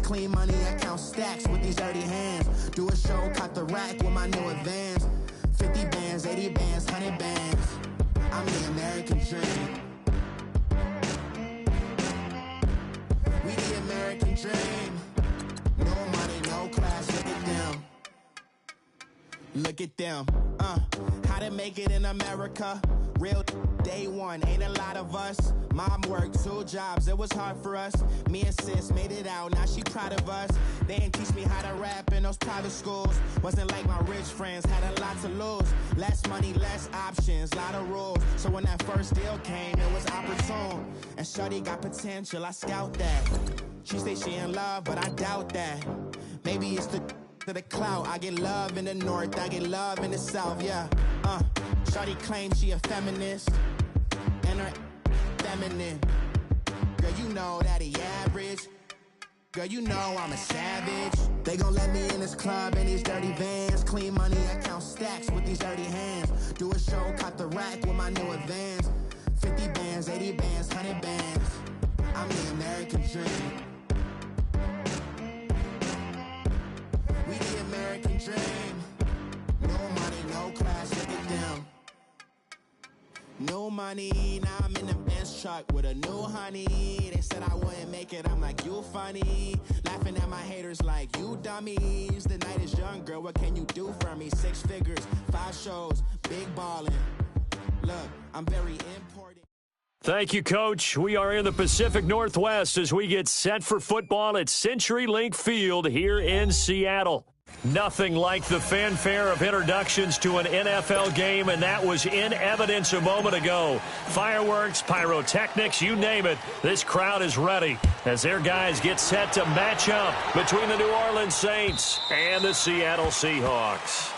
clean money, I count stacks with these dirty hands. Do a show, cut the rack with my new advance. 50 bands, 80 bands, 100 bands. I'm the American dream. We the American dream. No money, no class, look at them. Look at them, how to make it in America. Real day one, ain't a lot of us. Mom worked 2 jobs, it was hard for us. Me and sis made it out, now she proud of us. They didn't teach me how to rap in those private schools. Wasn't like my rich friends, had a lot to lose. Less money, less options, lot of rules. So when that first deal came, it was opportune. And shorty got potential, I scout that. She say she in love, but I doubt that. Maybe it's to the clout. I get love in the north, I get love in the south, yeah. Shawty claims she a feminist, and her feminine. Girl, you know that he average. Girl, you know I'm a savage. They gon' let me in this club in these dirty vans. Clean money, I count stacks with these dirty hands. Do a show, cut the rack with my new advance. 50 bands, 80 bands, 100 bands. I'm the American dream. We the American dream. No money, no class, look at them. No money, now I'm in the Benz truck with a new honey. They said I wouldn't make it, I'm like, you funny. Laughing at my haters like, you dummies. The night is young, girl, what can you do for me? 6 figures, 5 shows, big ballin'. Look, I'm very important. Thank you, Coach. We are in the Pacific Northwest as we get set for football at CenturyLink Field here in Seattle. Nothing like the fanfare of introductions to an NFL game, and that was in evidence a moment ago. Fireworks, pyrotechnics, you name it. This crowd is ready as their guys get set to match up between the New Orleans Saints and the Seattle Seahawks.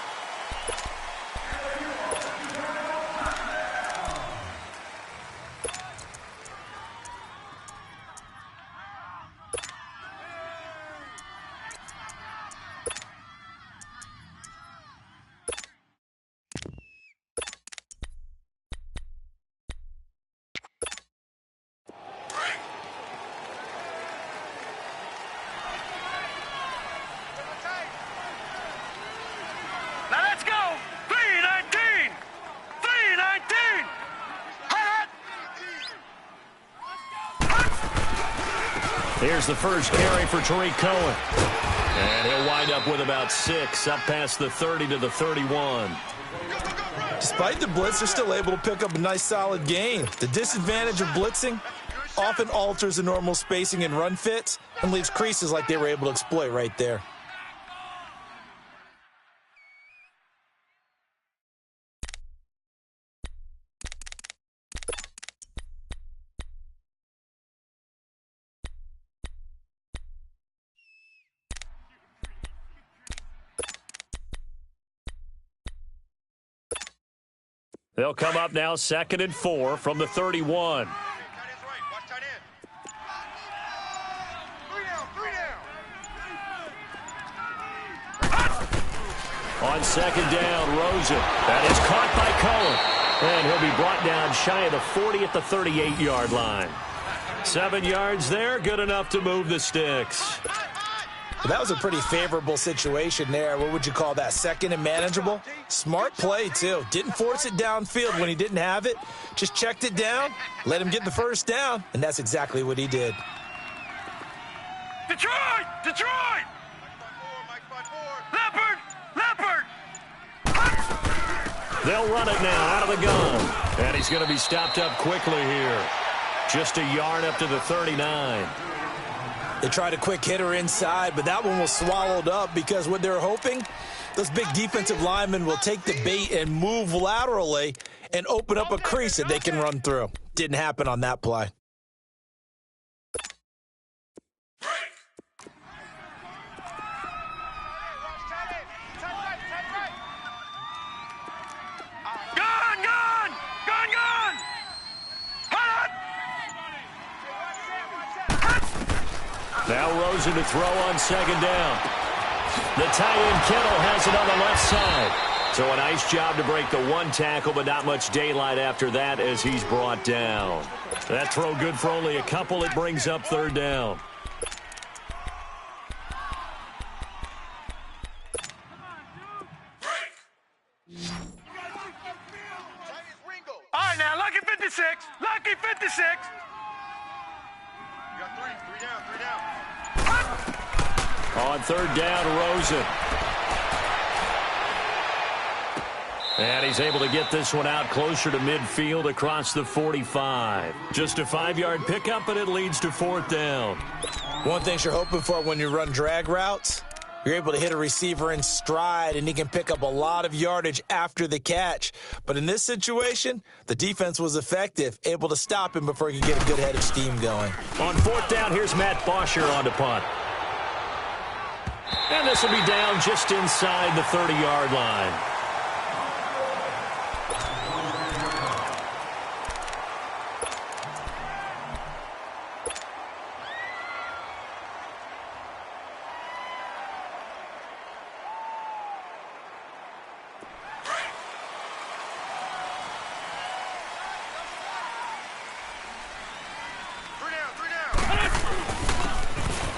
Here's the first carry for Tariq Cohen. And he'll wind up with about 6, up past the 30 to the 31. Despite the blitz, they're still able to pick up a nice solid gain. The disadvantage of blitzing often alters the normal spacing and run fits and leaves creases like they were able to exploit right there. They'll come up now 2nd and 4 from the 31. On 2nd down, Rosen. That is caught by Cohen. And he'll be brought down shy of the 40 at the 38-yard line. 7 yards there, good enough to move the sticks. Well, that was a pretty favorable situation there. What would you call that? 2nd and manageable? Smart play, too. Didn't force it downfield when he didn't have it. Just checked it down, let him get the first down, and that's exactly what he did. Detroit! Detroit! Leopard! Leopard! They'll run it now out of the gun. And he's going to be stopped up quickly here. Just a yard up to the 39. They tried a quick hitter inside, but that one was swallowed up because what they're hoping, those big defensive linemen will take the bait and move laterally and open up a crease that they can run through. Didn't happen on that play. Now Rosen to throw on 2nd down. The tight end Kittle has it on the left side. So a nice job to break the 1 tackle, but not much daylight after that as he's brought down. That throw good for only a couple. It brings up 3rd down. to 6. You got 3 down. On third down, Rosen. And he's able to get this one out closer to midfield across the 45. Just a 5-yard pickup, and it leads to fourth down. One thing you're hoping for when you run drag routes, you're able to hit a receiver in stride, and he can pick up a lot of yardage after the catch. But in this situation, the defense was effective, able to stop him before he could get a good head of steam going. On fourth down, here's Matt Bosher on the punt. And this will be down just inside the 30-yard line.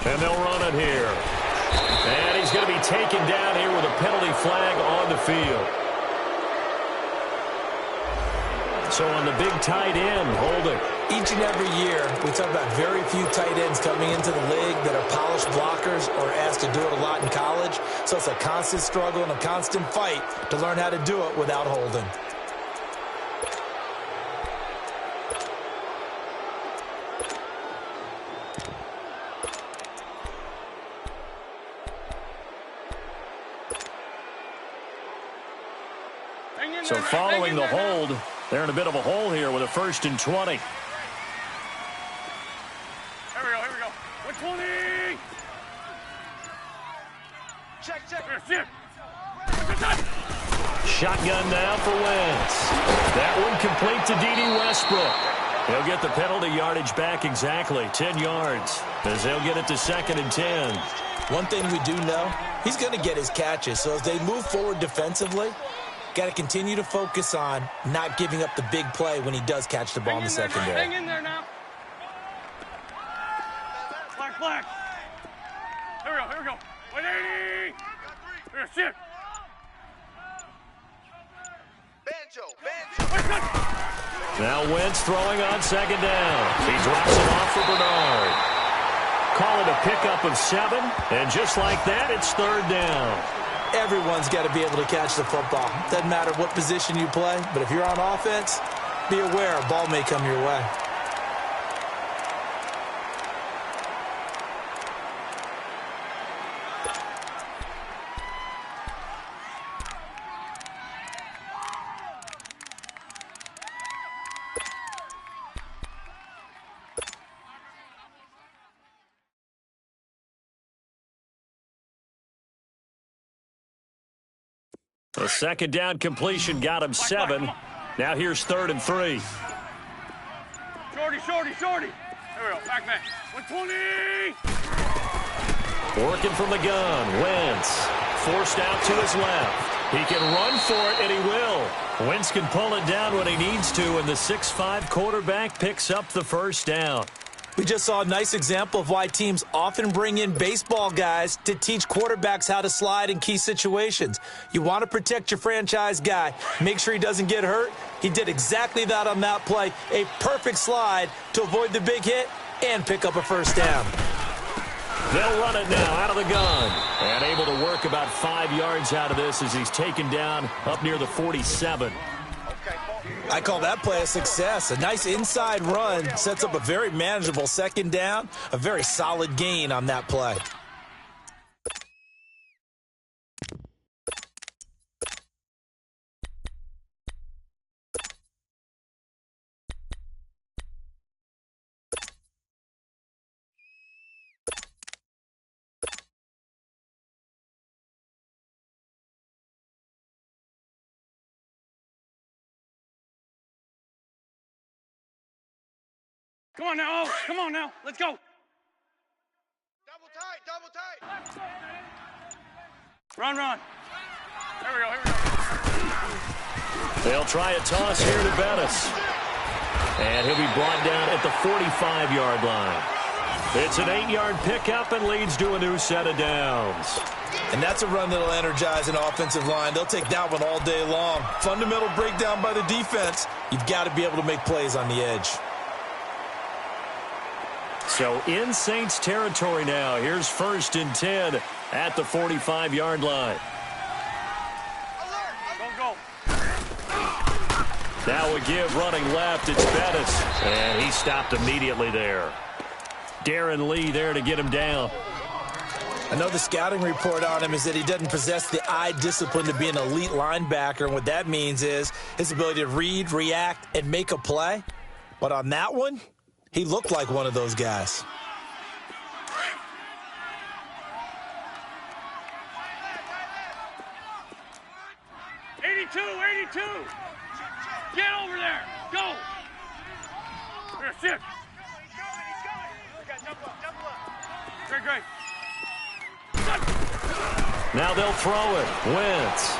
And they'll run it here. And he's going to be taken down here with a penalty flag on the field. So on the big tight end, holding. Each and every year, we talk about very few tight ends coming into the league that are polished blockers or asked to do it a lot in college. So it's a constant struggle and a constant fight to learn how to do it without holding. So following the hold, they're in a bit of a hole here with a 1st and 20. Here we go. 120. Check. Shotgun now for Wentz. That one complete to D.D. Westbrook. He'll get the penalty yardage back exactly, 10 yards, as they'll get it to 2nd and 10. One thing we do know, he's going to get his catches. So as they move forward defensively, got to continue to focus on not giving up the big play when he does catch the ball in the secondary. Hang in there now. Black. Here we go. 180. Here, sit. Banjo. Now Wentz throwing on 2nd down. He drops it off for Bernard. Call it a pickup of 7, and just like that, it's 3rd down. Everyone's got to be able to catch the football. Doesn't matter what position you play, but if you're on offense, be aware a ball may come your way. The 2nd down completion got him 7. Now here's 3rd and 3. Shorty. Here we go. Back. 120. Working from the gun. Wentz forced out to his left. He can run for it, and he will. Wentz can pull it down when he needs to, and the 6'5" quarterback picks up the 1st down. We just saw a nice example of why teams often bring in baseball guys to teach quarterbacks how to slide in key situations. You want to protect your franchise guy. Make sure he doesn't get hurt. He did exactly that on that play. A perfect slide to avoid the big hit and pick up a 1st down. They'll run it now out of the gun. And able to work about 5 yards out of this as he's taken down up near the 47. I call that play a success. A nice inside run sets up a very manageable 2nd down. A very solid gain on that play. Come on now. Let's go. Double tight. Run. Here we go. They'll try a toss here to Bettis. And he'll be brought down at the 45-yard line. It's an 8-yard pickup and leads to a new set of downs. And that's a run that'll energize an offensive line. They'll take that one all day long. Fundamental breakdown by the defense. You've got to be able to make plays on the edge. So in Saints territory now. Here's 1st and 10 at the 45-yard line. Go. Now we give running left. It's Bettis. And he stopped immediately there. Darren Lee there to get him down. I know the scouting report on him is that he doesn't possess the eye discipline to be an elite linebacker, and what that means is his ability to read, react, and make a play. But on that one, he looked like one of those guys. '82. Get over there. Go. Here, sit. Great. Now they'll throw it. Wentz.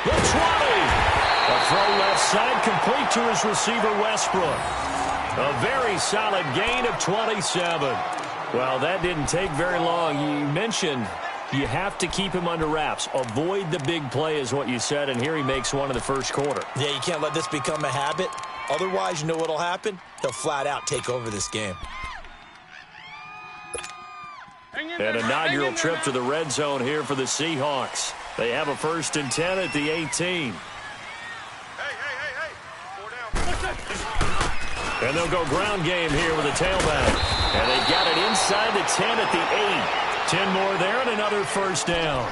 The 20. A throw left side, complete to his receiver, Westbrook. A very solid gain of 27. Well, that didn't take very long. You mentioned you have to keep him under wraps. Avoid the big play is what you said, and here he makes one in the first quarter. Yeah, you can't let this become a habit. Otherwise, you know what'll happen? He'll flat out take over this game. An inaugural trip to the red zone here for the Seahawks. They have a 1st and 10 at the 18. Hey. 4 down. And they'll go ground game here with a tailback. And they've got it inside the 10 at the 8. 10 more there and another 1st down.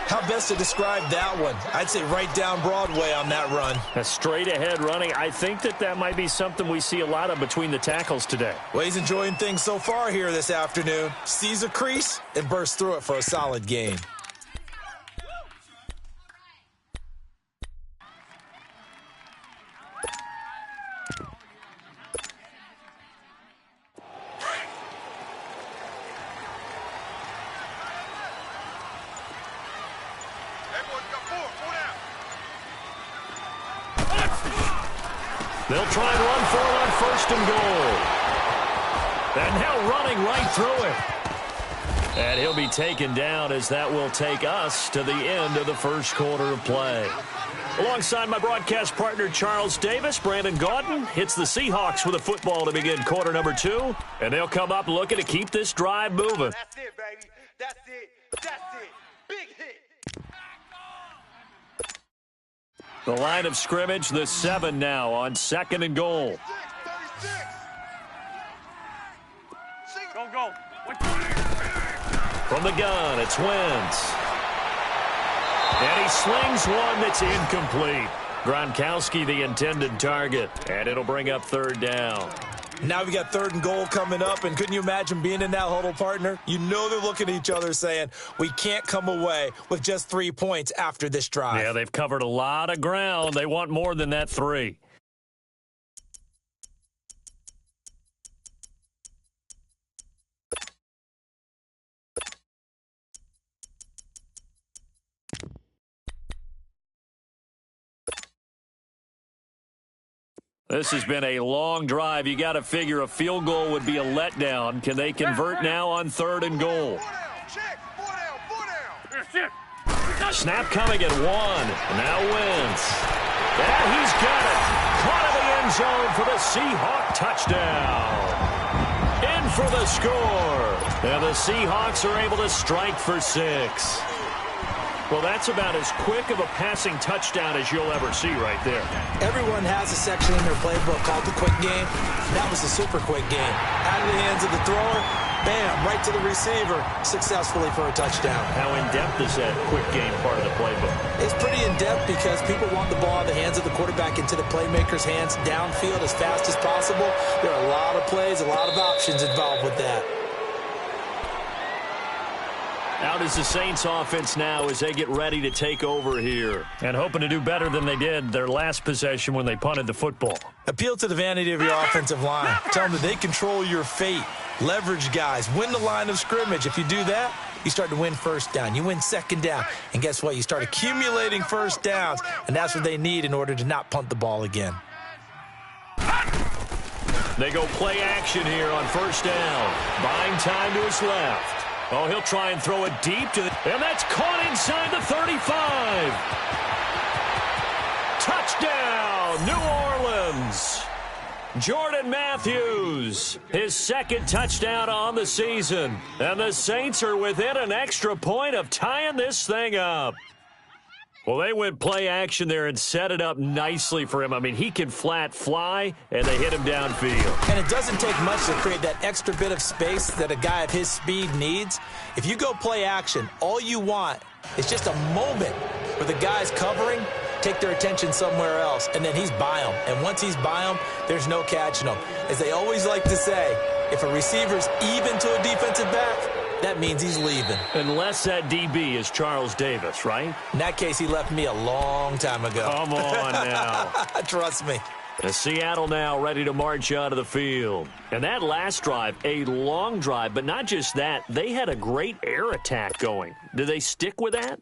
How best to describe that one? I'd say right down Broadway on that run. A straight-ahead running. I think that might be something we see a lot of between the tackles today. Well, he's enjoying things so far here this afternoon. Sees a crease and bursts through it for a solid gain. They'll try and run for it on 1st and goal. And now running right through it. And he'll be taken down as that will take us to the end of the first quarter of play. Alongside my broadcast partner, Charles Davis, Brandon Gaudin hits the Seahawks with a football to begin quarter number 2. And they'll come up looking to keep this drive moving. That's it, baby. That's it. Big hit. The line of scrimmage, the 7 now on 2nd and goal. Go. From the gun, it's Wentz. And he slings one that's incomplete. Gronkowski, the intended target. And it'll bring up 3rd down. Now we got 3rd and goal coming up, and couldn't you imagine being in that huddle, partner? You know they're looking at each other saying, we can't come away with just 3 points after this drive. Yeah, they've covered a lot of ground. They want more than that 3. This has been a long drive. You got to figure a field goal would be a letdown. Can they convert now on 3rd and goal? Snap coming at 1. Now Wentz. And he's got it. Caught in the end zone for the Seahawk touchdown. In for the score. And the Seahawks are able to strike for 6. Well, that's about as quick of a passing touchdown as you'll ever see right there. Everyone has a section in their playbook called the quick game. That was the super quick game. Out of the hands of the thrower, bam, right to the receiver, successfully for a touchdown. How in-depth is that quick game part of the playbook? It's pretty in-depth because people want the ball in the hands of the quarterback into the playmaker's hands downfield as fast as possible. There are a lot of plays, a lot of options involved with that. Out is the Saints offense now as they get ready to take over here. And hoping to do better than they did their last possession when they punted the football. Appeal to the vanity of your offensive line. Tell them that they control your fate. Leverage guys. Win the line of scrimmage. If you do that, you start to win 1st down. You win 2nd down. And guess what? You start accumulating 1st downs. And that's what they need in order to not punt the ball again. They go play action here on 1st down. Buying time to his left. Oh, he'll try and throw it deep to the... And that's caught inside the 35. Touchdown, New Orleans. Jordan Matthews, his second touchdown on the season. And the Saints are within an extra point of tying this thing up. Well, they went play action there and set it up nicely for him. I mean, he can flat fly, and they hit him downfield. And it doesn't take much to create that extra bit of space that a guy of his speed needs. If you go play action, all you want is just a moment where the guy's covering, take their attention somewhere else, and then he's by him. And once he's by him, there's no catching him. As they always like to say, if a receiver's even to a defensive back, that means he's leaving. Unless that DB is Charles Davis, right? In that case, he left me a long time ago. Come on now. Trust me. Seattle now ready to march out of the field. And that last drive, a long drive, but not just that. They had a great air attack going. Do they stick with that?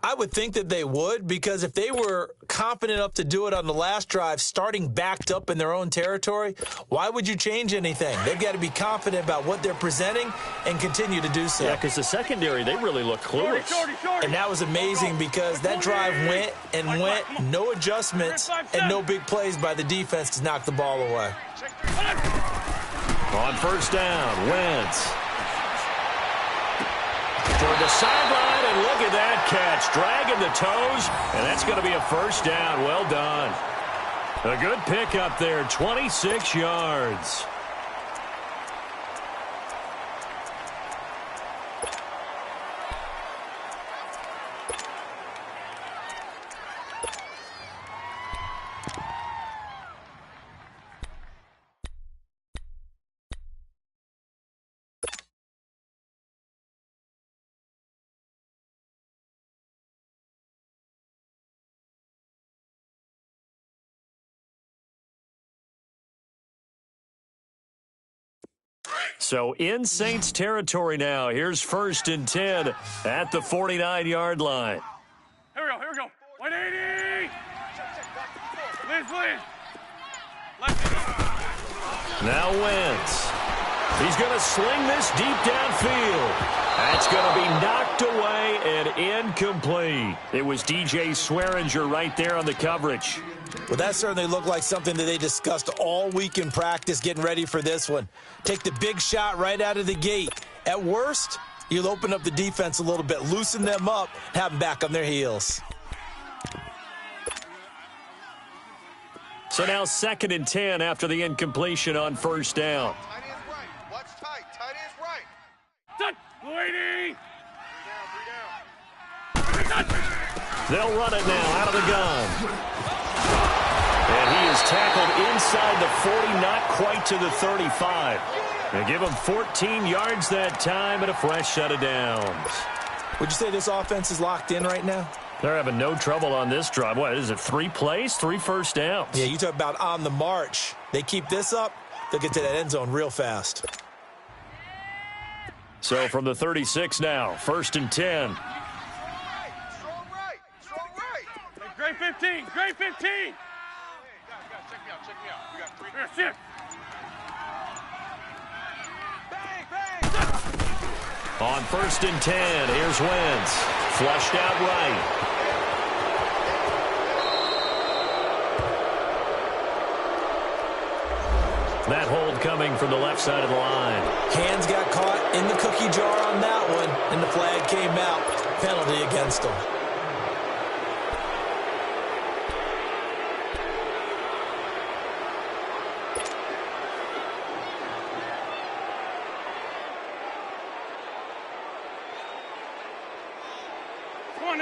I would think that they would, because if they were confident enough to do it on the last drive, starting backed up in their own territory, why would you change anything? They've got to be confident about what they're presenting and continue to do so. Yeah, because the secondary, they really look clueless. And that was amazing because that drive went and went, no adjustments and no big plays by the defense to knock the ball away. On first down, Wentz. Toward the sideline, and look at that catch. Dragging the toes, and that's going to be a first down. Well done. A good pickup there, 26 yards. So in Saints territory now. Here's 1st and 10 at the 49-yard line. Here we go. 180. Liz. Now Wentz. He's going to sling this deep downfield. That's going to be knocked away and incomplete. It was DJ Swearinger right there on the coverage. Well, that certainly looked like something that they discussed all week in practice getting ready for this one. Take the big shot right out of the gate. At worst, you'll open up the defense a little bit, loosen them up, have them back on their heels. So now 2nd and 10 after the incompletion on first down. Tight end's right. Watch tight. Tight end's right. Touch. 180. They'll run it now out of the gun. And he is tackled inside the 40, not quite to the 35. They give him 14 yards that time and a fresh set of downs. Would you say this offense is locked in right now? They're having no trouble on this drive. What is it, 3 plays, 3 first downs? Yeah, you talk about on the march. They keep this up, they'll get to that end zone real fast. So from the 36 now, 1st and 10. Strong right. Great 15. Great 15. Hey, guys, check me out. We got 3. Here, shift. Bang. On 1st and 10, here's Wentz. Flushed out right. That hold coming from the left side of the line. Hands got caught in the cookie jar on that one, and the flag came out. Penalty against them.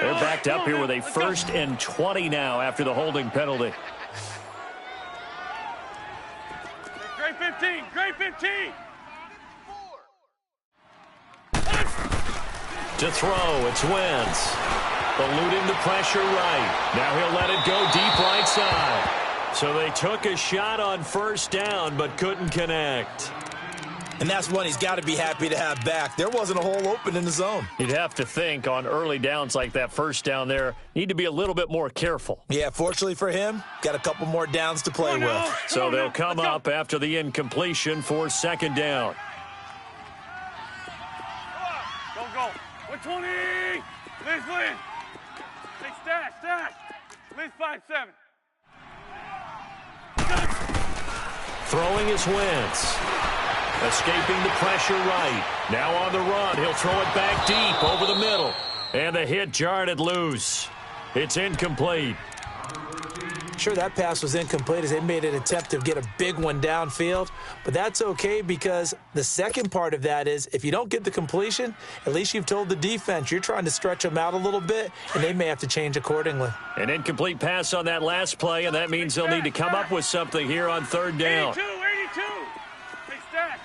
They're backed up here with a 1st and 20 now after the holding penalty. Great 15. Great 15. To throw, it's Wentz. Eluding the pressure right. Now he'll let it go deep right side. So they took a shot on first down but couldn't connect. And that's one he's got to be happy to have back. There wasn't a hole open in the zone. You'd have to think on early downs like that first down there, need to be a little bit more careful. Yeah, fortunately for him, got a couple more downs to play with. So they'll come up after the incompletion for 2nd down. Go. 120. Liz. Hey, stash. Liz 5-7. Throwing is Wentz. Escaping the pressure right. Now on the run. He'll throw it back deep over the middle. And the hit jarred it loose. It's incomplete. Sure, that pass was incomplete as they made an attempt to get a big one downfield, but that's okay because the second part of that is if you don't get the completion, at least you've told the defense you're trying to stretch them out a little bit, and they may have to change accordingly. An incomplete pass on that last play, and that means they'll need to come up with something here on third down. 82. Hey, stash.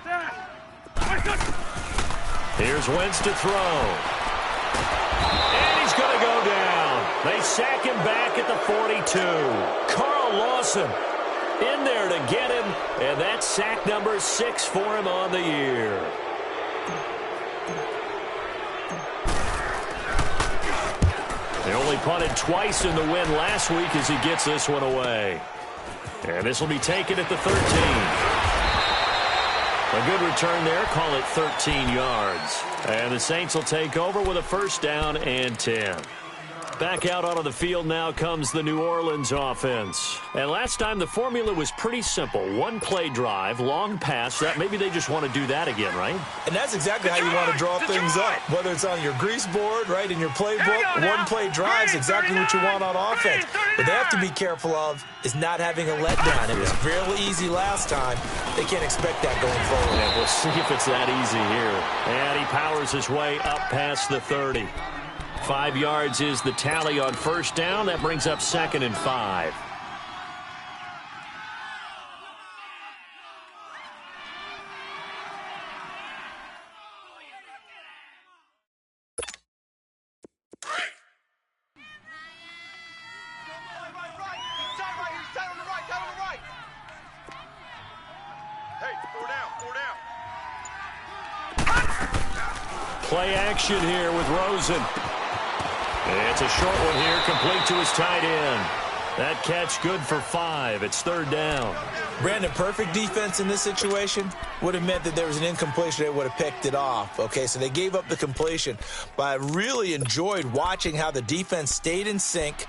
Here's Wentz to throw. And he's going to go down. They sack him back at the 42. Carl Lawson in there to get him, and that's sack number 6 for him on the year. They only punted twice in the win last week as he gets this one away. And this will be taken at the 13. A good return there. Call it 13 yards. And the Saints will take over with a first down and 10. Back out onto the field now comes the New Orleans offense. And last time the formula was pretty simple. One play drive, long pass. That maybe they just want to do that again, right? And that's exactly how you want to draw things up. Whether it's on your grease board, right, in your playbook, one play drive is exactly what you want on offense. What they have to be careful of is not having a letdown. It was fairly easy last time. They can't expect that going forward. Yeah, we'll see if it's that easy here. And he powers his way up past the 30. 5 yards is the tally on first down. That brings up 2nd and 5. Play action here with Rosen. It's a short one here, complete to his tight end. That catch good for 5. It's third down. Brandon, perfect defense in this situation would have meant that there was an incompletion. They would have picked it off. Okay, so they gave up the completion. But I really enjoyed watching how the defense stayed in sync,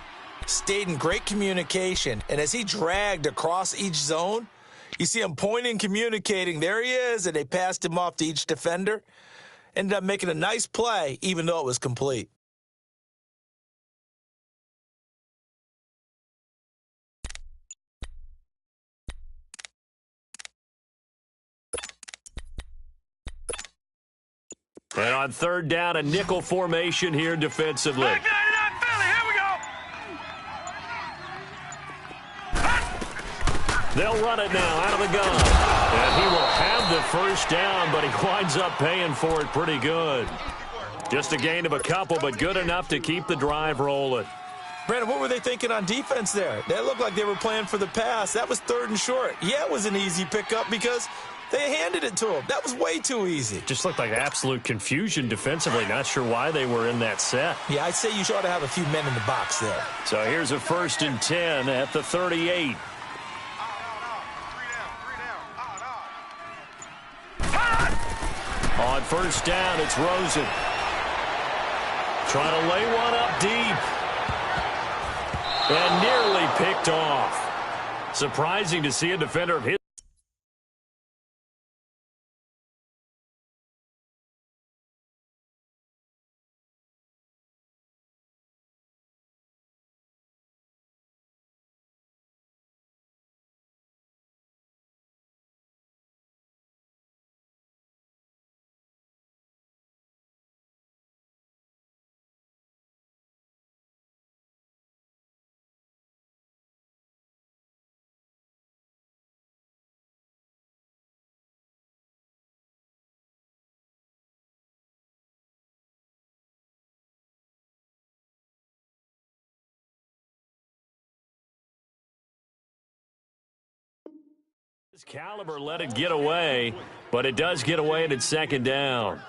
stayed in great communication. And as he dragged across each zone, you see him pointing, communicating. There he is, and they passed him off to each defender. Ended up making a nice play, even though it was complete. And on third down, a nickel formation here defensively. Back out of that Philly. Here we go. They'll run it now out of the gun. And he will have the first down, but he winds up paying for it pretty good. Just a gain of a couple, but good enough to keep the drive rolling. Brandon, what were they thinking on defense there? They looked like they were playing for the pass. That was 3rd and short. Yeah, it was an easy pickup because they handed it to him. That was way too easy. Just looked like absolute confusion defensively. Not sure why they were in that set. Yeah, I'd say you ought to have a few men in the box there. So here's a 1st and 10 at the 38. On first down, it's Rosen. Trying to lay one up deep. And nearly picked off. Surprising to see a defender of his caliber let it get away, but it does get away and it's 2nd down.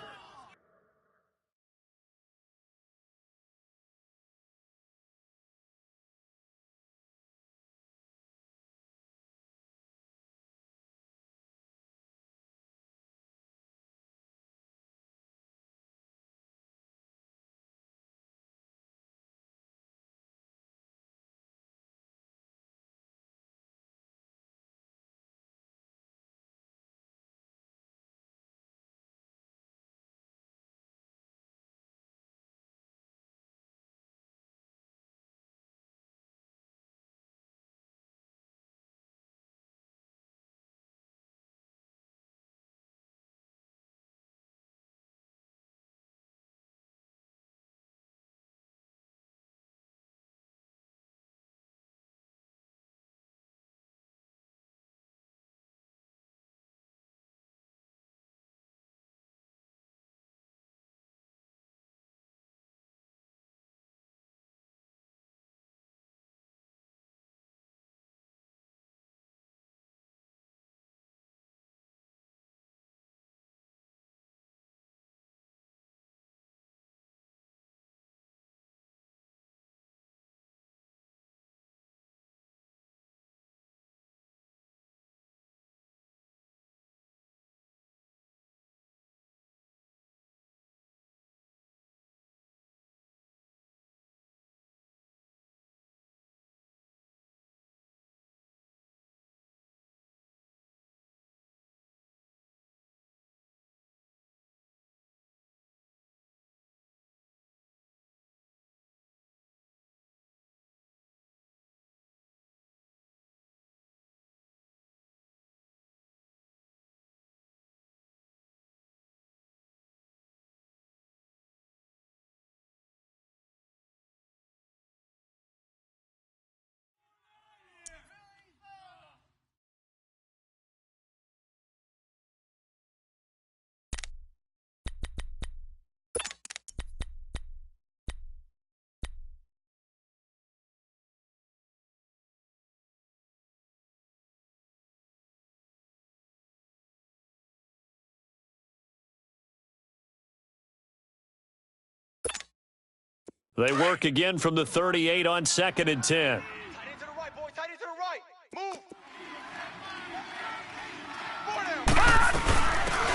They work again from the 38 on 2nd and 10. Tight end to the right, boys. Tight end to the right. Move.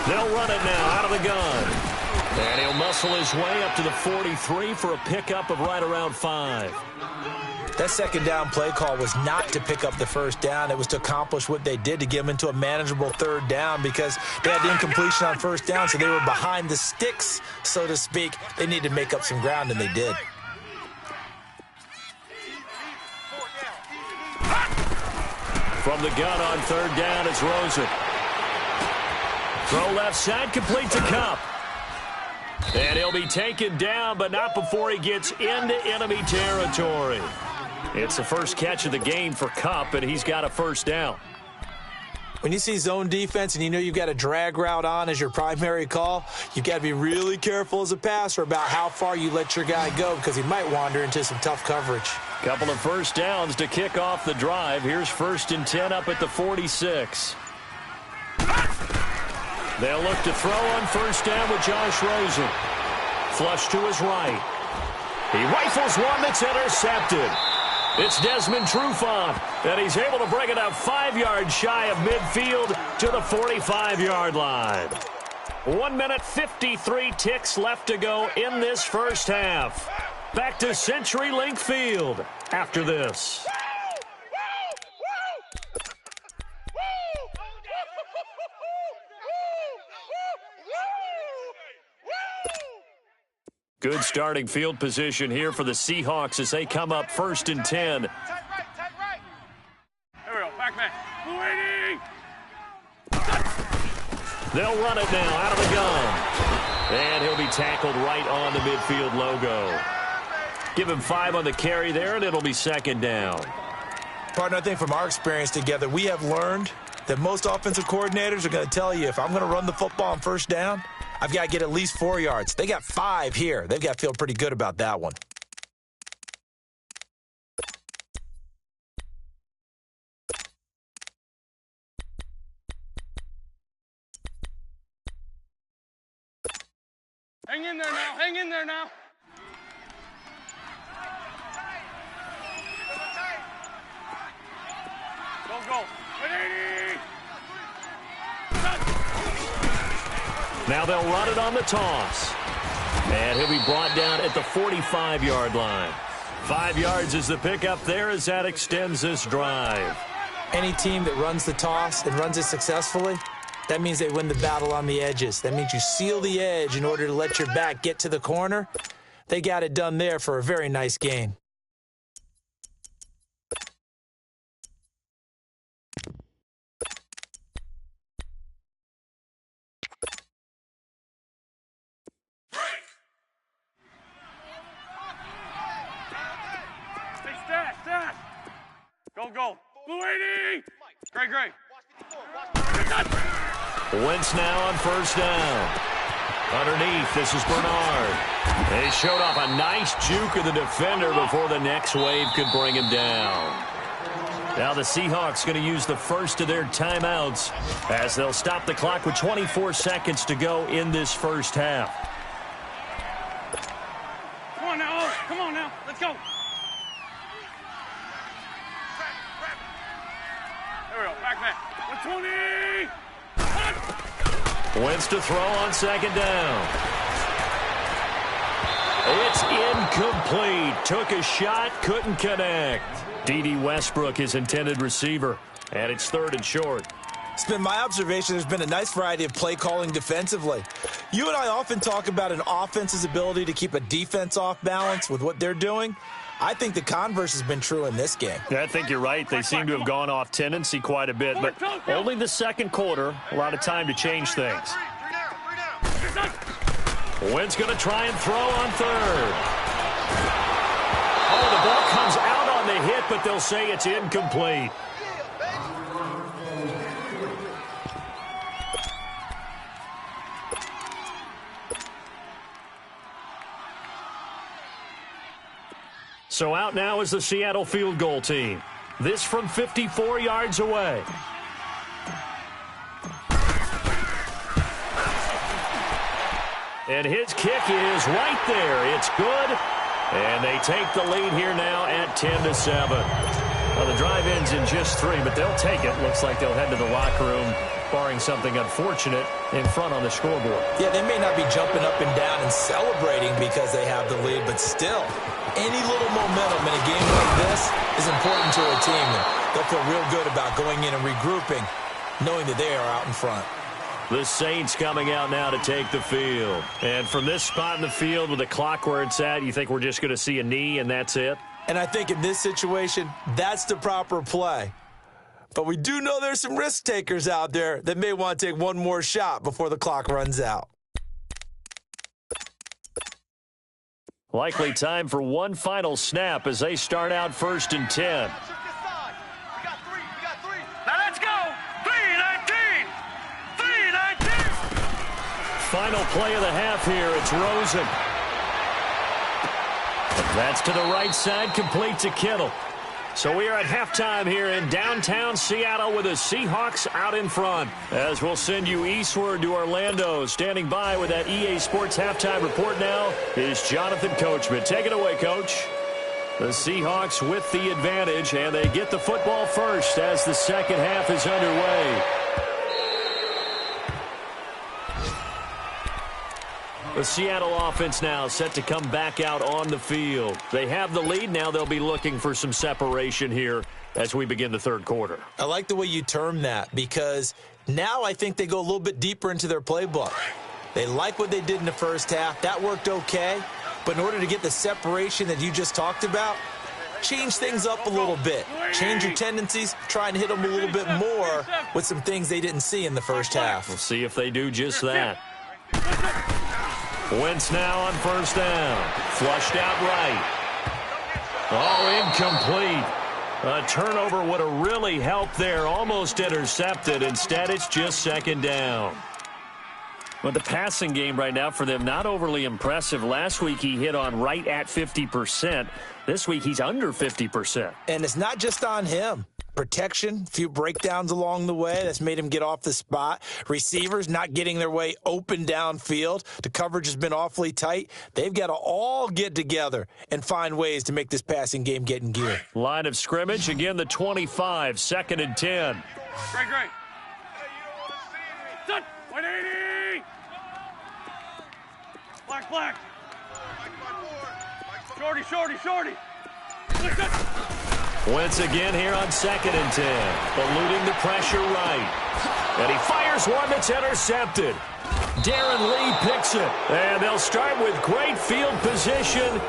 They'll run it now out of the gun. And he'll muscle his way up to the 43 for a pickup of right around 5. That second down play call was not to pick up the first down. It was to accomplish what they did, to get them into a manageable third down, because they had the incompletion on first down, so they were behind the sticks, so to speak. They needed to make up some ground, and they did. From the gun on third down, it's Rosen. Throw left side, complete to Cup. And he'll be taken down, but not before he gets into enemy territory. It's the first catch of the game for Cup, and he's got a first down. When you see zone defense and you know you've got a drag route on as your primary call, you've got to be really careful as a passer about how far you let your guy go, because he might wander into some tough coverage. Couple of first downs to kick off the drive. Here's 1st and 10 up at the 46. They'll look to throw on first down with Josh Rosen. Flush to his right. He rifles one that's intercepted. It's Desmond Trufant, and he's able to bring it up 5 yards shy of midfield to the 45-yard line. 1 minute 53 ticks left to go in this first half. Back to CenturyLink Field after this. Good starting field position here for the Seahawks as they come up 1st and 10. Tight right. Here we go. Back man. Waiting. They'll run it now out of the gun. And he'll be tackled right on the midfield logo. Give him 5 on the carry there, and it'll be 2nd down. Partner, I think from our experience together, we have learned that most offensive coordinators are going to tell you, if I'm going to run the football on first down, I've got to get at least 4 yards. They got 5 here. They've got to feel pretty good about that one. Hang in there now. Hang in there now. Go. 180. Now they'll run it on the toss. And he'll be brought down at the 45-yard line. 5 yards is the pickup there as that extends this drive. Any team that runs the toss and runs it successfully, that means they win the battle on the edges. That means you seal the edge in order to let your back get to the corner. They got it done there for a very nice gain. Go. Blue 80. Great. Wentz now on first down. Underneath, this is Bernard. They showed off a nice juke of the defender before the next wave could bring him down. Now the Seahawks going to use the first of their timeouts as they'll stop the clock with 24 seconds to go in this first half. Come on now. Let's go. There we go. Back man. 120. Wentz to throw on second down. It's incomplete. Took a shot, couldn't connect. D.D. Westbrook, his intended receiver, and it's 3rd and short. It's been my observation there's been a nice variety of play calling defensively. You and I often talk about an offense's ability to keep a defense off balance with what they're doing. I think the converse has been true in this game. I think you're right. They seem to have gone off tendency quite a bit, but only the second quarter, a lot of time to change things. Wentz going to try and throw on third. Oh, the ball comes out on the hit, but they'll say it's incomplete. So out now is the Seattle field goal team. This from 54 yards away. And his kick is right there. It's good. And they take the lead here now at 10-7. Well, the drive ends in just 3, but they'll take it. Looks like they'll head to the locker room, barring something unfortunate, in front on the scoreboard. Yeah, they may not be jumping up and down and celebrating because they have the lead, but still, any little momentum in a game like this is important to a team. And they'll feel real good about going in and regrouping, knowing that they are out in front. The Saints coming out now to take the field. And from this spot in the field with the clock where it's at, you think we're just going to see a knee and that's it? And I think in this situation, that's the proper play. But we do know there's some risk takers out there that may want to take one more shot before the clock runs out. Likely time for one final snap as they start out 1st and 10. Now let's go. 3-19. 3-19. Final play of the half here. It's Rosen. That's to the right side, complete to Kittle. So we are at halftime here in downtown Seattle with the Seahawks out in front. As we'll send you eastward to Orlando. Standing by with that EA Sports halftime report now is Jonathan Coachman. Take it away, Coach. The Seahawks with the advantage, and they get the football first as the second half is underway. The Seattle offense now set to come back out on the field. They have the lead. Now they'll be looking for some separation here as we begin the third quarter. I like the way you term that because now I think they go a little bit deeper into their playbook. They like what they did in the first half. That worked okay. But in order to get the separation that you just talked about, change things up a little bit. Change your tendencies. Try and hit them a little bit more with some things they didn't see in the first half. We'll see if they do just that. Wentz now on first down. Flushed out right. Oh, incomplete. A turnover would have really helped there. Almost intercepted. Instead, it's just second down. But the passing game right now for them, not overly impressive. Last week, he hit on right at 50%. This week, he's under 50%. And it's not just on him. Protection, a few breakdowns along the way. That's made him get off the spot. Receivers not getting their way open downfield. The coverage has been awfully tight. They've got to all get together and find ways to make this passing game get in gear. Line of scrimmage, again, the 25, 2nd and 10. Great. Set. 180. Black. Shorty. Wentz again here on 2nd and 10. Eluding the pressure right. And he fires one that's intercepted. Darren Lee picks it. And they'll start with great field position.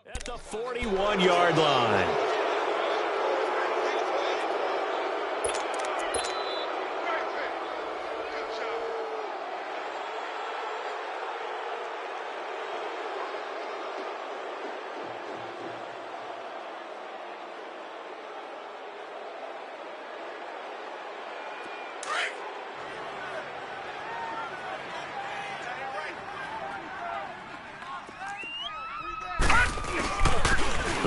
At the 41-yard line.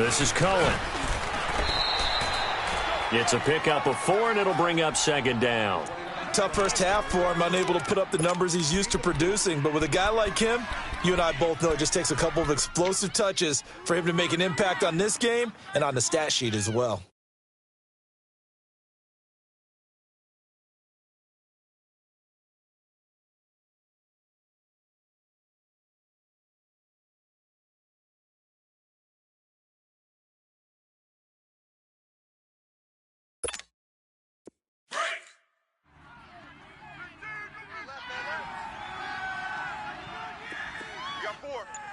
This is Cohen. It's a pickup of 4, and it'll bring up second down. Tough first half for him, unable to put up the numbers he's used to producing. But with a guy like him, you and I both know it just takes a couple of explosive touches for him to make an impact on this game and on the stat sheet as well.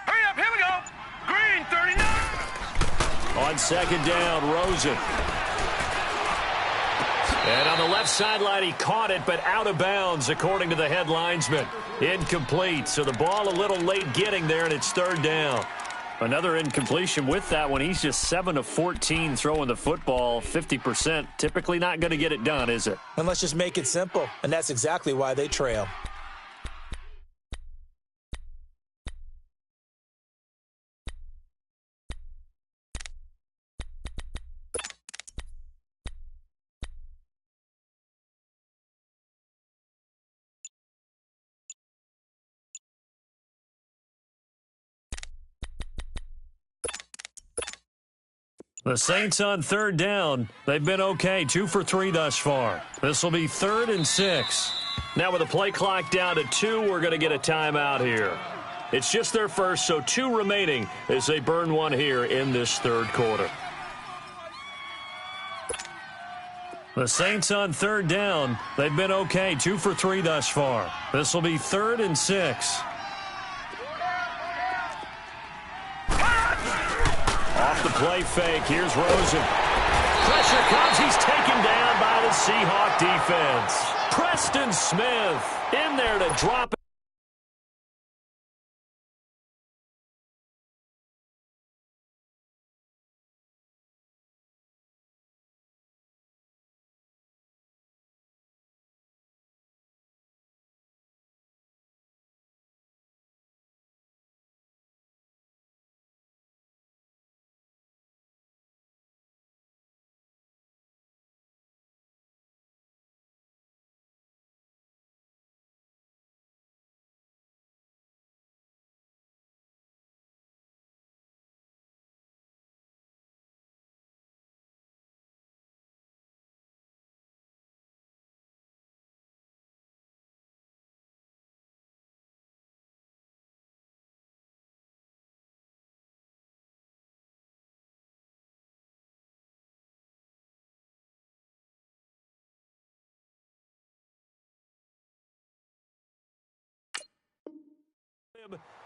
Hurry up, here we go. Green, 39. On second down, Rosen. And on the left sideline, he caught it, but out of bounds, according to the head linesman. Incomplete, so the ball a little late getting there, and it's third down. Another incompletion with that one. He's just 7 of 14 throwing the football, 50%. Typically not going to get it done, is it? And let's just make it simple, and that's exactly why they trail. The Saints on third down. They've been okay, 2 for 3 thus far. This will be 3rd and 6. Now with the play clock down to 2, we're going to get a timeout here. It's just their first, so 2 remaining as they burn one here in this third quarter. The Saints on third down. They've been okay, 2 for 3 thus far. This will be 3rd and 6. Off the play fake, here's Rosen. Pressure comes, he's taken down by the Seahawk defense. Preston Smith in there to drop it.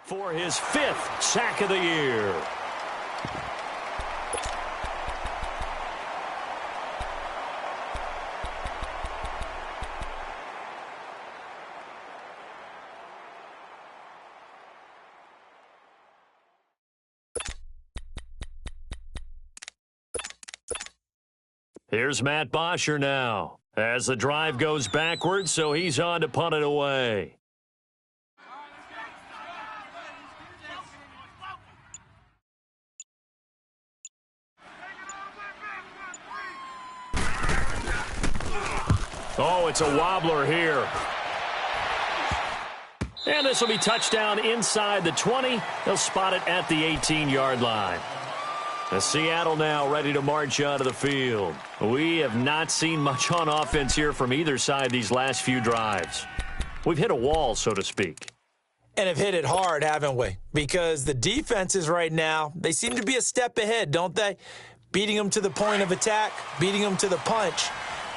For his 5th sack of the year. Here's Matt Bosher now as the drive goes backwards, so he's on to punt it away. Oh, it's a wobbler here. And this will be touchdown inside the 20. They'll spot it at the 18-yard line. Seattle now ready to march onto the field. We have not seen much on offense here from either side these last few drives. We've hit a wall, so to speak. And have hit it hard, haven't we? Because the defenses right now, they seem to be a step ahead, don't they? Beating them to the point of attack, beating them to the punch.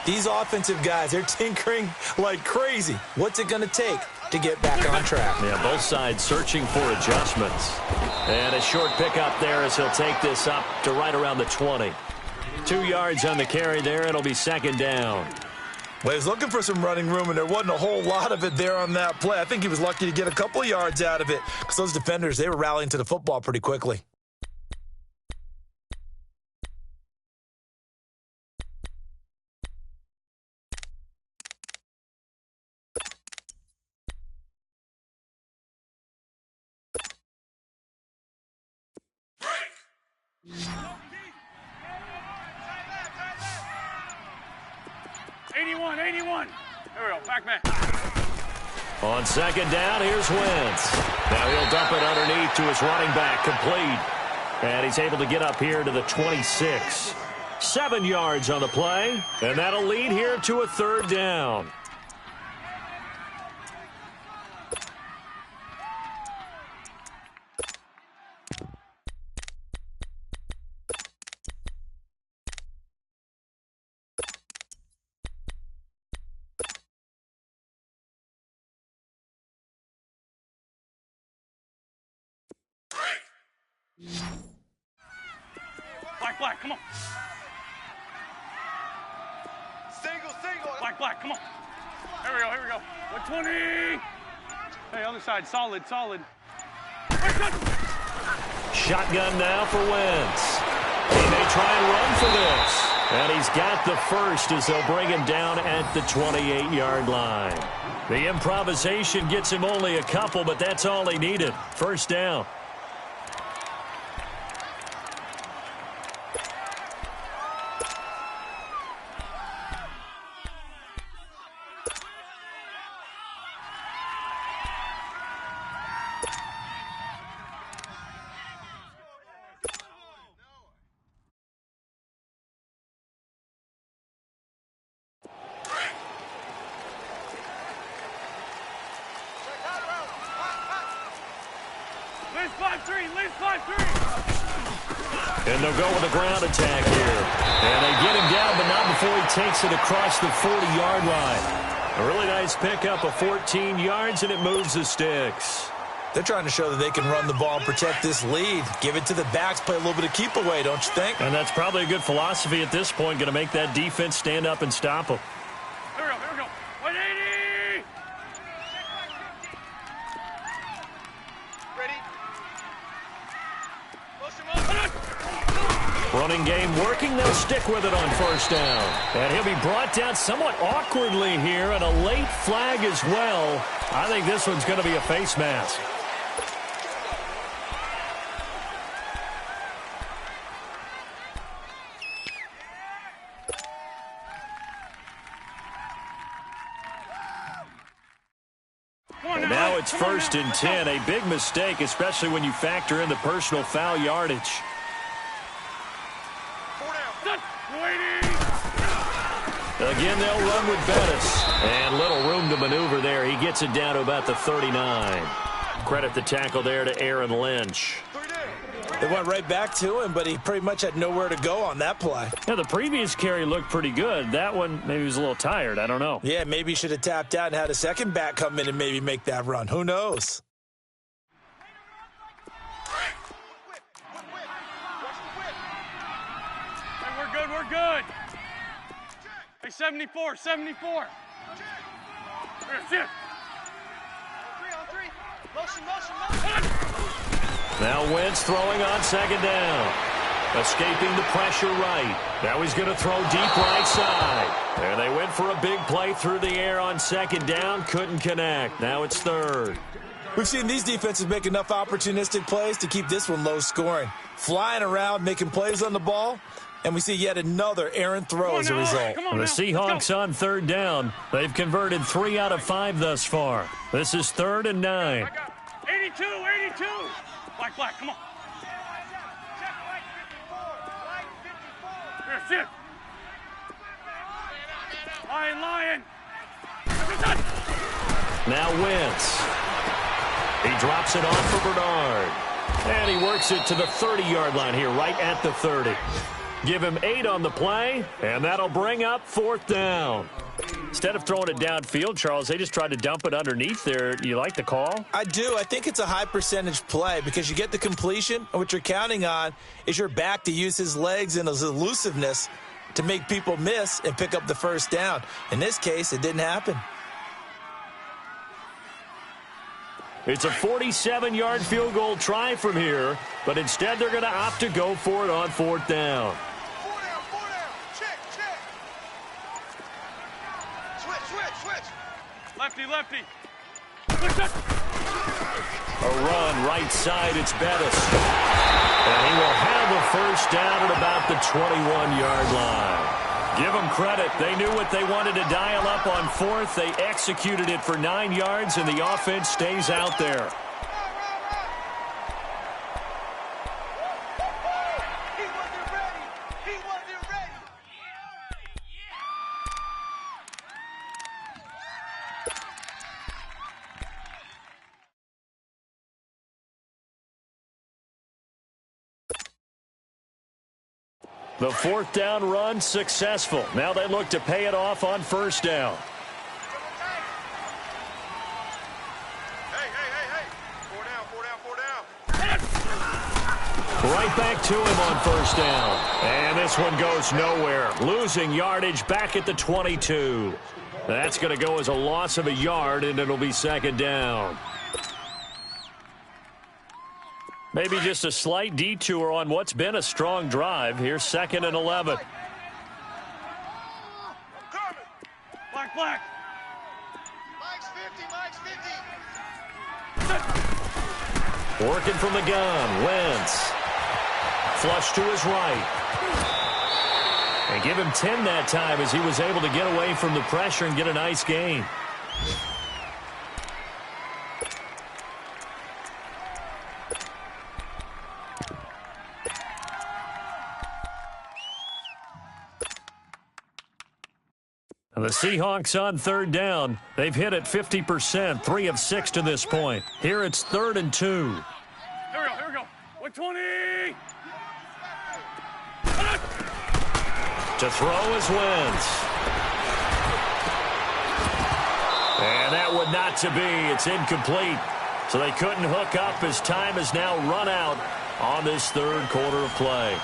These offensive guys, they're tinkering like crazy. What's it going to take to get back on track? Yeah, both sides searching for adjustments. And a short pickup there as he'll take this up to right around the 20. 2 yards on the carry there. It'll be second down. Well, he was looking for some running room, and there wasn't a whole lot of it there on that play. I think he was lucky to get a couple of yards out of it because those defenders, they were rallying to the football pretty quickly. Break. 81, 81. There we go, back man. On second down, here's Wentz. Now he'll dump it underneath to his running back, complete. And he's able to get up here to the 26. 7 yards on the play, and that'll lead here to a third down. Black, come on. Single. Black, come on. Here we go. 120. Hey, other side, solid. Shotgun now for Wentz. He may try and run for this. And he's got the first as they'll bring him down at the 28-yard line. The improvisation gets him only a couple, but that's all he needed. First down. Lead 5-3. And they'll go with a ground attack here. And they get him down, but not before he takes it across the 40-yard line. A really nice pickup of 14 yards, and it moves the sticks. They're trying to show that they can run the ball and protect this lead. Give it to the backs, play a little bit of keep away, don't you think? And that's probably a good philosophy at this point, going to make that defense stand up and stop them. Here we go. 180. Ready? Running game working, they'll stick with it on first down. And he'll be brought down somewhat awkwardly here, and a late flag as well. I think this one's going to be a face mask. And now it's 1st and 10, a big mistake, especially when you factor in the personal foul yardage. Again, they'll run with Bettis. And little room to maneuver there. He gets it down to about the 39. Credit the tackle there to Aaron Lynch. They went right back to him, but he pretty much had nowhere to go on that play. Yeah, the previous carry looked pretty good. That one, maybe he was a little tired. I don't know. Yeah, maybe he should have tapped out and had a second back come in and maybe make that run. Who knows? Hey, we're good. Hey, 74. Here, sit. On three. Motion. Now Wentz throwing on second down. Escaping the pressure right. Now he's going to throw deep right side. And they went for a big play through the air on second down. Couldn't connect. Now it's third. We've seen these defenses make enough opportunistic plays to keep this one low scoring. Flying around, making plays on the ball. And we see yet another errant throw as a result. The Seahawks on third down. They've converted 3 out of 5 thus far. This is 3rd and 9. 82. Black, come on. Here, sit. Lion. Now Wentz. He drops it off for Bernard. And he works it to the 30-yard line here, right at the 30. Give him 8 on the play, and that'll bring up 4th down. Instead of throwing it downfield, Charles, they just tried to dump it underneath there. You like the call? I do. I think it's a high percentage play because you get the completion, and what you're counting on is your back to use his legs and his elusiveness to make people miss and pick up the first down. In this case, it didn't happen. It's a 47-yard field goal try from here, but instead they're going to opt to go for it on 4th down. 4 down. Check. Switch. Lefty. A run right side, it's Bettis. And he will have a first down at about the 21-yard line. Give them credit. They knew what they wanted to dial up on fourth. They executed it for 9 yards, and the offense stays out there. He wasn't ready. He wasn't ready. The fourth down run successful. Now they look to pay it off on first down. Hey. 4 down. Right back to him on first down. And this one goes nowhere. Losing yardage back at the 22. That's going to go as a loss of a yard, and it'll be second down. Maybe just a slight detour on what's been a strong drive. Here's 2nd and 11. Black. Mike's 50. Working from the gun. Wentz. Flush to his right. And give him 10 that time as he was able to get away from the pressure and get a nice gain. And the Seahawks on third down. They've hit it 50%, 3 of 6 to this point. Here it's 3rd and 2. Here we go. 120. To throw is Wentz. And that would not to be. It's incomplete. So they couldn't hook up as time is now run out on this third quarter of play.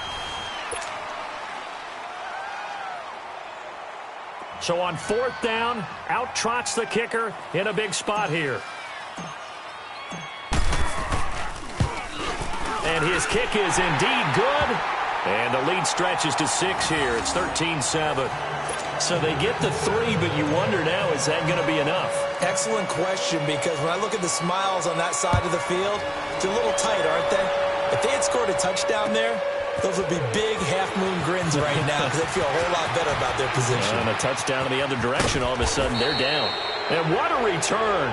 So on 4th down, out trots the kicker in a big spot here. And his kick is indeed good. And the lead stretches to 6 here. It's 13-7. So they get the 3, but you wonder now, is that going to be enough? Excellent question, because when I look at the smiles on that side of the field, they're a little tight, aren't they? If they had scored a touchdown there, those would be big half-moon grins right now because they feel a whole lot better about their position. And a touchdown in the other direction, all of a sudden they're down. And what a return.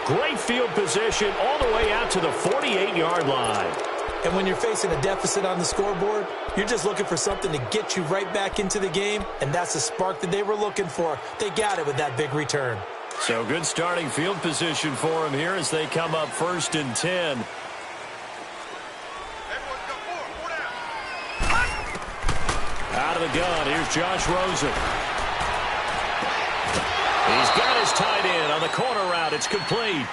Great field position all the way out to the 48-yard line. And when you're facing a deficit on the scoreboard, you're just looking for something to get you right back into the game, and that's the spark that they were looking for. They got it with that big return. So good starting field position for them here as they come up 1st and 10. Out of the gun, here's Josh Rosen. He's got his tight end on the corner route. It's complete.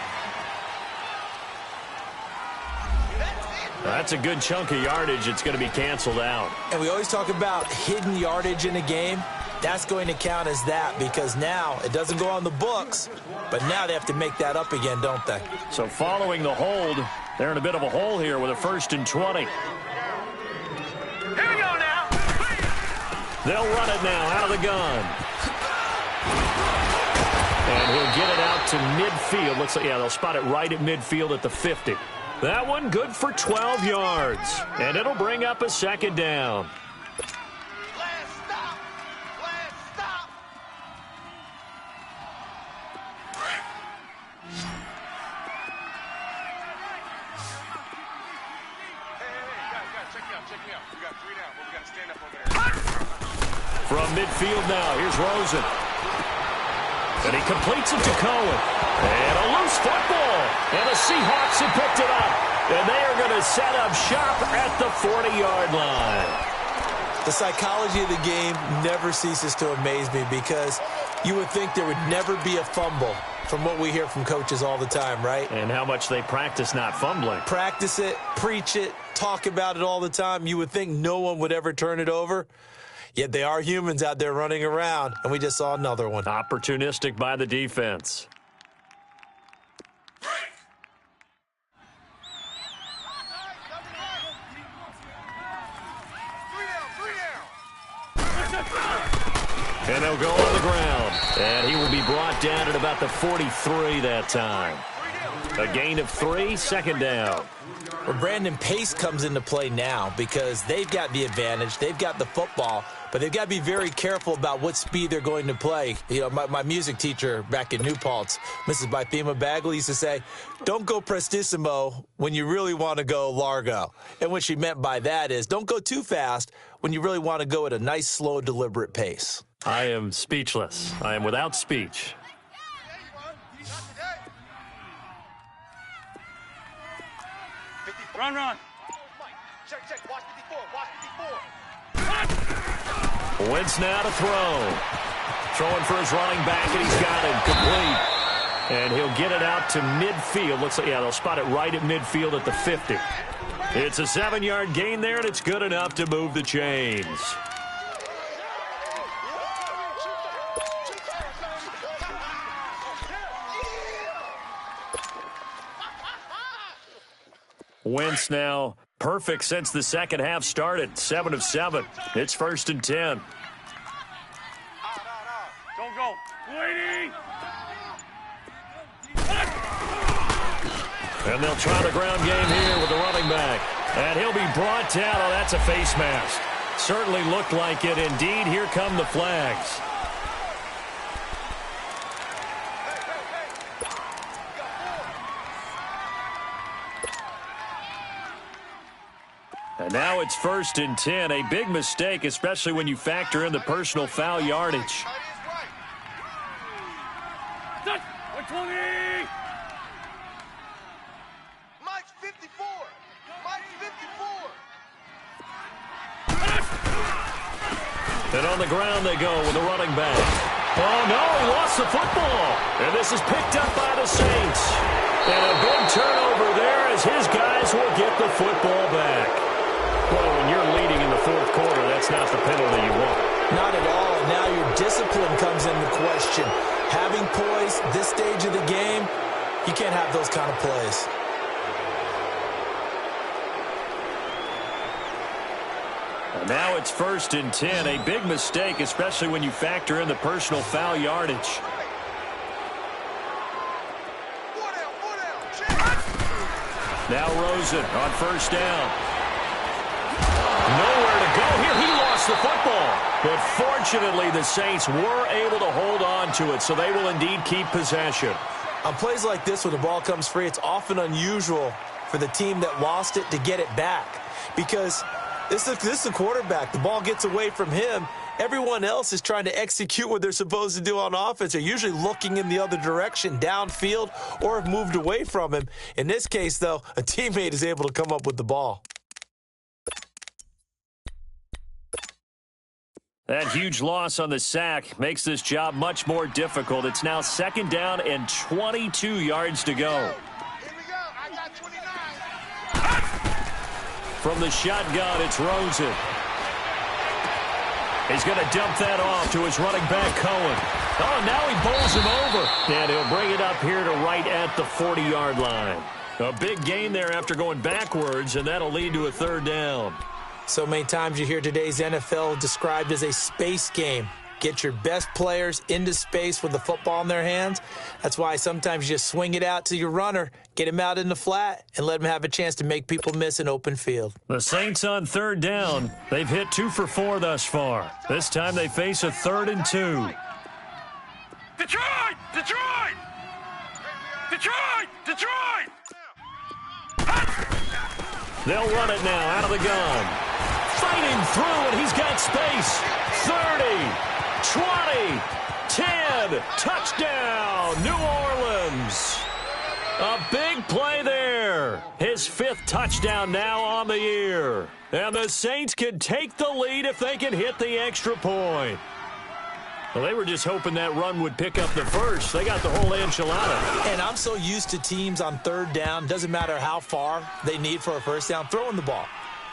That's a good chunk of yardage. It's going to be canceled out. And we always talk about hidden yardage in a game. That's going to count as that because now it doesn't go on the books, but now they have to make that up again, don't they? So following the hold, they're in a bit of a hole here with a 1st and 20. Here we go now. They'll run it now out of the gun. And he'll get it out to midfield. Looks like, yeah, they'll spot it right at midfield at the 50. That one good for 12 yards. And it'll bring up a 2nd down. Last stop. Hey, guys, check me out. We got 3 down, but we got to stand up over there. From midfield now, here's Rosen. And he completes it to Cohen. And a loose football. And the Seahawks have picked it up. And they are going to set up shop at the 40-yard line. The psychology of the game never ceases to amaze me because you would think there would never be a fumble from what we hear from coaches all the time, right? And how much they practice not fumbling. Practice it, preach it, talk about it all the time. You would think no one would ever turn it over. Yet they are humans out there running around, and we just saw another one. Opportunistic by the defense. And they'll go on the ground. And he will be brought down at about the 43 that time. A gain of 3, second down. Well, Brandon, pace comes into play now because they've got the advantage. They've got the football, but they've got to be very careful about what speed they're going to play. You know, my music teacher back in New Paltz, Mrs. Bythema Bagley, used to say, don't go prestissimo when you really want to go largo. And what she meant by that is don't go too fast when you really want to go at a nice, slow, deliberate pace. I am speechless. I am without speech. Run, run. Check. Watch 54. Wentz now to throw. Throwing for his running back, and he's got it complete. And he'll get it out to midfield. Looks like, yeah, they'll spot it right at midfield at the 50. It's a 7-yard gain there, and it's good enough to move the chains. Wentz now perfect since the second half started. 7 of 7. It's 1st and 10. Go. Waiting. And they'll try the ground game here with the running back. And he'll be brought down. Oh, that's a face mask. Certainly looked like it. Indeed, here come the flags. And now it's 1st and 10. A big mistake, especially when you factor in the personal foul yardage. Touch. 120. Mike's 54. And on the ground they go with the running back. Oh, no, he lost the football. And this is picked up by the Saints. And a big turnover there as his guys will get the football back. Well, when you're leading in the fourth quarter, that's not the penalty you want. Not at all. And now your discipline comes into question. Having poise this stage of the game, you can't have those kind of plays. And now it's 1st and 10. A big mistake, especially when you factor in the personal foul yardage. Now Rosen on 1st down. Nowhere to go here. He lost the football. But fortunately, the Saints were able to hold on to it, so they will indeed keep possession. On plays like this, when the ball comes free, it's often unusual for the team that lost it to get it back. Because this is the quarterback. The ball gets away from him. Everyone else is trying to execute what they're supposed to do on offense. They're usually looking in the other direction, downfield, or have moved away from him. In this case, though, a teammate is able to come up with the ball. That huge loss on the sack makes this job much more difficult. It's now 2nd down and 22 yards to go. Here we go. I got 29. From the shotgun, it's Rosen. He's going to dump that off to his running back, Cohen. Oh, now he bowls him over. And he'll bring it up here to right at the 40-yard line. A big gain there after going backwards, and that'll lead to a 3rd down. So many times you hear today's NFL described as a space game. Get your best players into space with the football in their hands. That's why sometimes you just swing it out to your runner, get him out in the flat, and let him have a chance to make people miss an open field. The Saints on 3rd down. They've hit 2 for 4 thus far. This time they face a 3rd and 2. Detroit! They'll run it now out of the gun. Fighting through, and he's got space. 30, 20, 10, touchdown, New Orleans. A big play there. His 5th touchdown now on the year. And the Saints can take the lead if they can hit the extra point. Well, they were just hoping that run would pick up the first. They got the whole enchilada. And I'm so used to teams on 3rd down, doesn't matter how far they need for a 1st down, throwing the ball.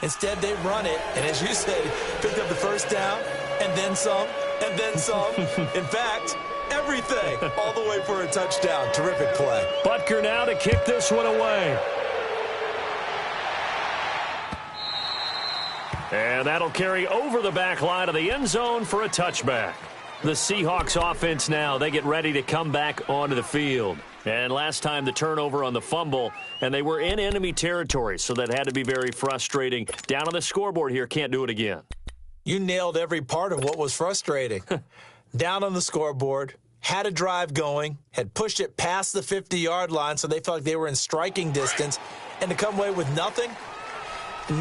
Instead, they run it, and as you said, picked up the 1st down, and then some, and then some. In fact, everything, all the way for a touchdown. Terrific play. Butker now to kick this one away. And that'll carry over the back line of the end zone for a touchback. The Seahawks offense now, they get ready to come back onto the field. And last time the turnover on the fumble, and they were in enemy territory, so that had to be very frustrating. Down on the scoreboard here, can't do it again. You nailed every part of what was frustrating. Down on the scoreboard, had a drive going, had pushed it past the 50-yard line so they felt like they were in striking distance, and to come away with nothing,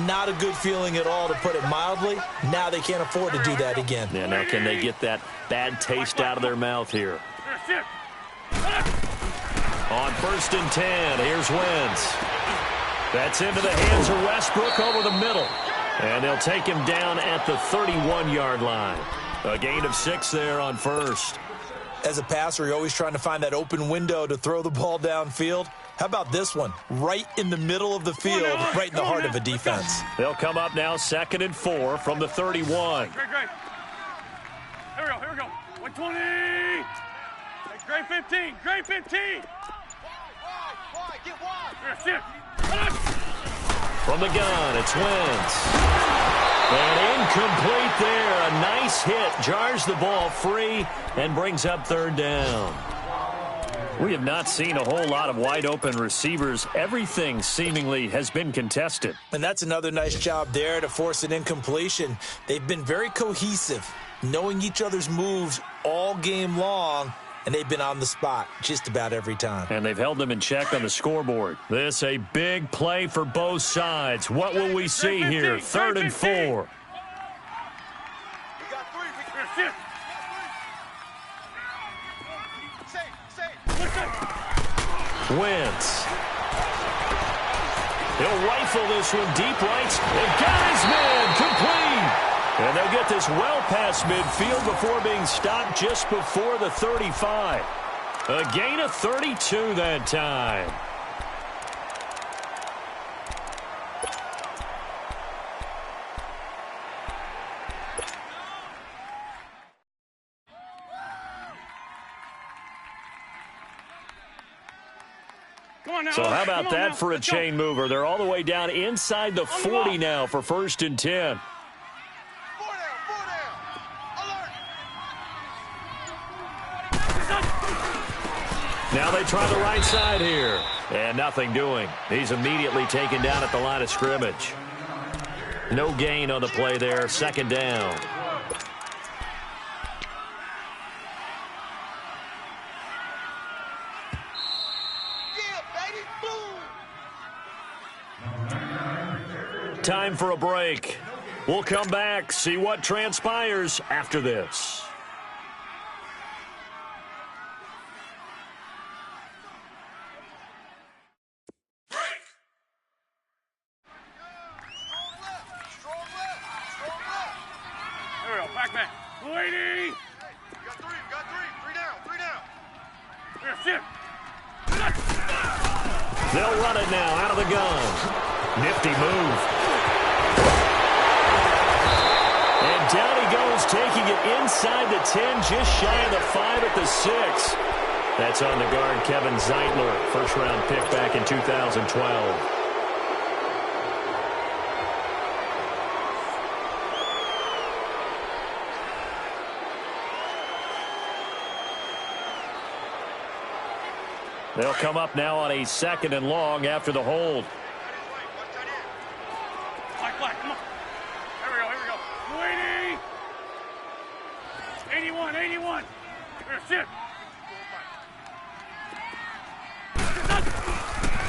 not a good feeling at all, to put it mildly. Now they can't afford to do that again. Yeah, now can they get that bad taste out of their mouth here? On 1st and 10, here's Wentz. That's into the hands of Westbrook over the middle. And they'll take him down at the 31-yard line. A gain of 6 there on 1st. As a passer, you're always trying to find that open window to throw the ball downfield. How about this one? Right in the middle of the field, right in the heart of a defense. They'll come up now 2nd and 4 from the 31. Great. Here we go. 120. Hey, great 15. Great 15. Get wide. Sit. From the gun, it's Wentz. And incomplete there. A nice hit. Jars the ball free and brings up 3rd down. We have not seen a whole lot of wide-open receivers. Everything seemingly has been contested. And that's another nice job there to force an incompletion. They've been very cohesive, knowing each other's moves all game long, and they've been on the spot just about every time. And they've held them in check on the scoreboard. This a big play for both sides. What will we see here? 3rd and 4. We got 3. Sit. Wentz. He'll rifle this one deep right. They've got his man complete. And they'll get this well past midfield before being stopped just before the 35. A gain of 32 that time. So how about that for a chain mover? They're all the way down inside the 40 now for 1st and 10. 4 down. Alert. Now they try the right side here. And nothing doing. He's immediately taken down at the line of scrimmage. No gain on the play there. 2nd down. Time for a break. We'll come back, see what transpires after this. Strong left. Here we go. Back man. 280. We got 3. 3 down. Here, sit. They'll run it now out of the gun. Nifty move. And down he goes, taking it inside the 10, just shy of the 5 at the 6. That's on the guard, Kevin Zeitler, first-round pick back in 2012. They'll come up now on a 2nd and long after the hold. Black, come on. Here we go. 280. 81. Here, sit.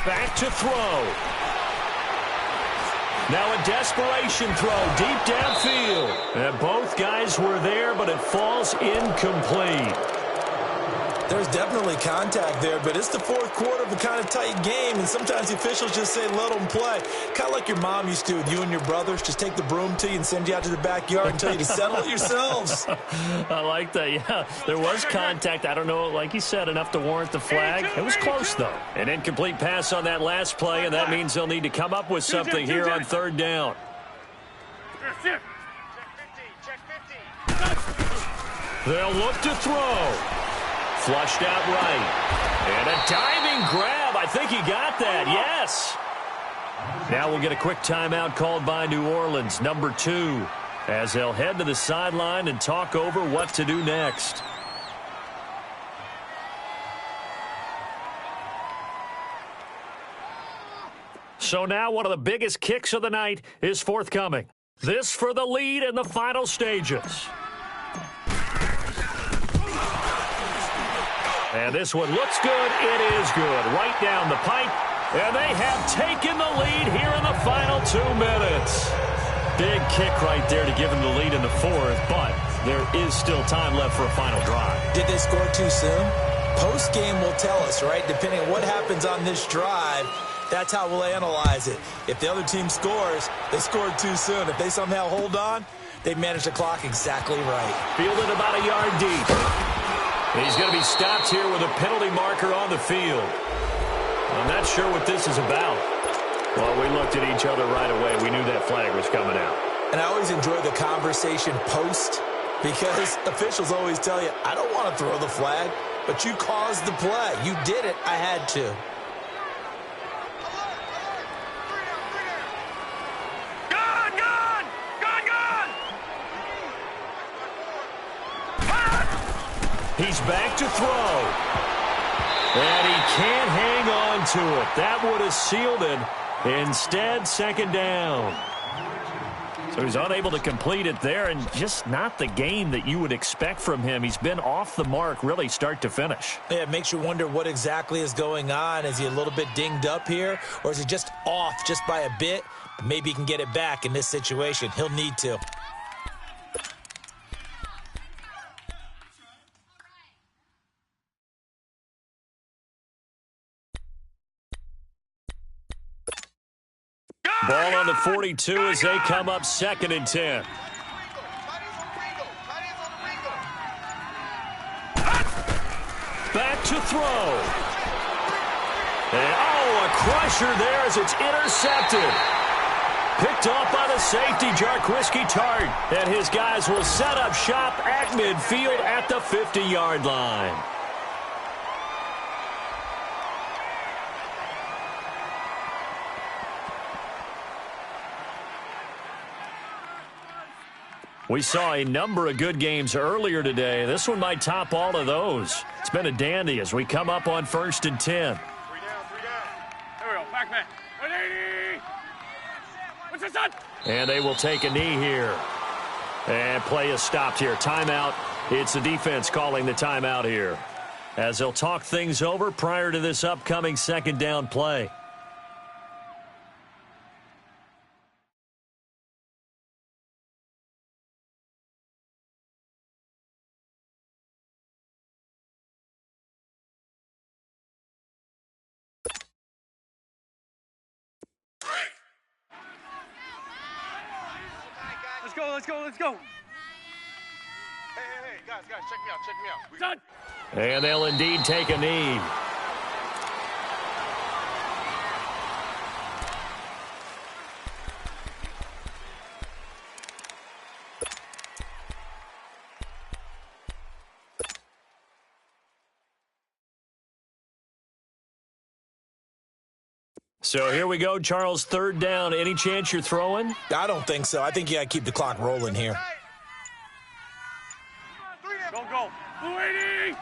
Back to throw. Now a desperation throw deep downfield. And both guys were there, but it falls incomplete. There's definitely contact there, but it's the 4th quarter of a kind of tight game, and sometimes the officials just say, let them play. Kind of like your mom used to with you and your brothers. Just take the broom to you and send you out to the backyard and tell you to settle it yourselves. I like that, yeah. There was contact. I don't know, like you said, enough to warrant the flag. It was close, though. An incomplete pass on that last play, and that means they'll need to come up with something here on 3rd down. Here, sit. Check 15. They'll look to throw. Flushed out right. And a diving grab. I think he got that. Yes. Now we'll get a quick timeout called by New Orleans, number 2, as they'll head to the sideline and talk over what to do next. So now one of the biggest kicks of the night is forthcoming. This for the lead in the final stages. And this one looks good. It is good. Right down the pipe. And they have taken the lead here in the final 2 minutes. Big kick right there to give them the lead in the fourth, but there is still time left for a final drive. Did they score too soon? Post-game will tell us, right? Depending on what happens on this drive, that's how we'll analyze it. If the other team scores, they scored too soon. If they somehow hold on, they managed the clock exactly right. Fielded about a yard deep. He's going to be stopped here with a penalty marker on the field. I'm not sure what this is about. Well, we looked at each other right away. We knew that flag was coming out. And I always enjoy the conversation post because officials always tell you, I don't want to throw the flag, but you caused the play. You did it. I had to. He's back to throw. And he can't hang on to it. That would have sealed it. Instead, second down. So he's unable to complete it there, and just not the game that you would expect from him. He's been off the mark really start to finish. Yeah, it makes you wonder what exactly is going on. Is he a little bit dinged up here, or is he just off just by a bit? Maybe he can get it back in this situation. He'll need to. Ball on the 42 as they come up 2nd and 10. Back to throw. And, a crusher there as it's intercepted. Picked off by the safety, Jarquiski Tart. And his guys will set up shop at midfield at the 50-yard line. We saw a number of good games earlier today. This one might top all of those. It's been a dandy as we come up on 1st and 10. 3 down, 3 down. There we go, back man. 180. What's this on? And they will take a knee here. And play is stopped here. Timeout. It's the defense calling the timeout here, as they'll talk things over prior to this upcoming second down play. Let's go. Hey, guys, check me out. Done. And they'll indeed take a knee. So here we go, Charles, 3rd down. Any chance you're throwing? I don't think so. I think you got to keep the clock rolling here. Go. 280.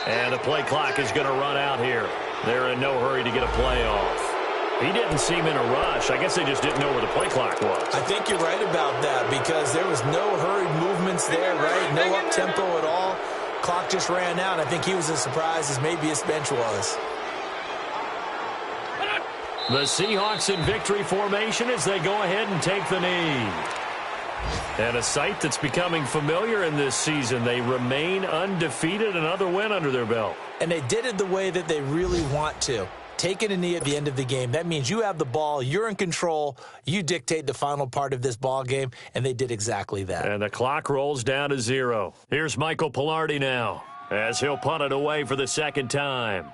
And the play clock is going to run out here. They're in no hurry to get a play off. He didn't seem in a rush. I guess they just didn't know where the play clock was. I think you're right about that because there was no hurried movements there, right? No up-tempo at all. Clock just ran out. I think he was as surprised as maybe his bench was. The Seahawks in victory formation as they go ahead and take the knee. And a sight that's becoming familiar in this season. They remain undefeated, another win under their belt. And they did it the way that they really want to. Taking a knee at the end of the game. That means you have the ball, you're in control, you dictate the final part of this ball game, and they did exactly that. And the clock rolls down to 0. Here's Michael Pilardi now as he'll punt it away for the second time.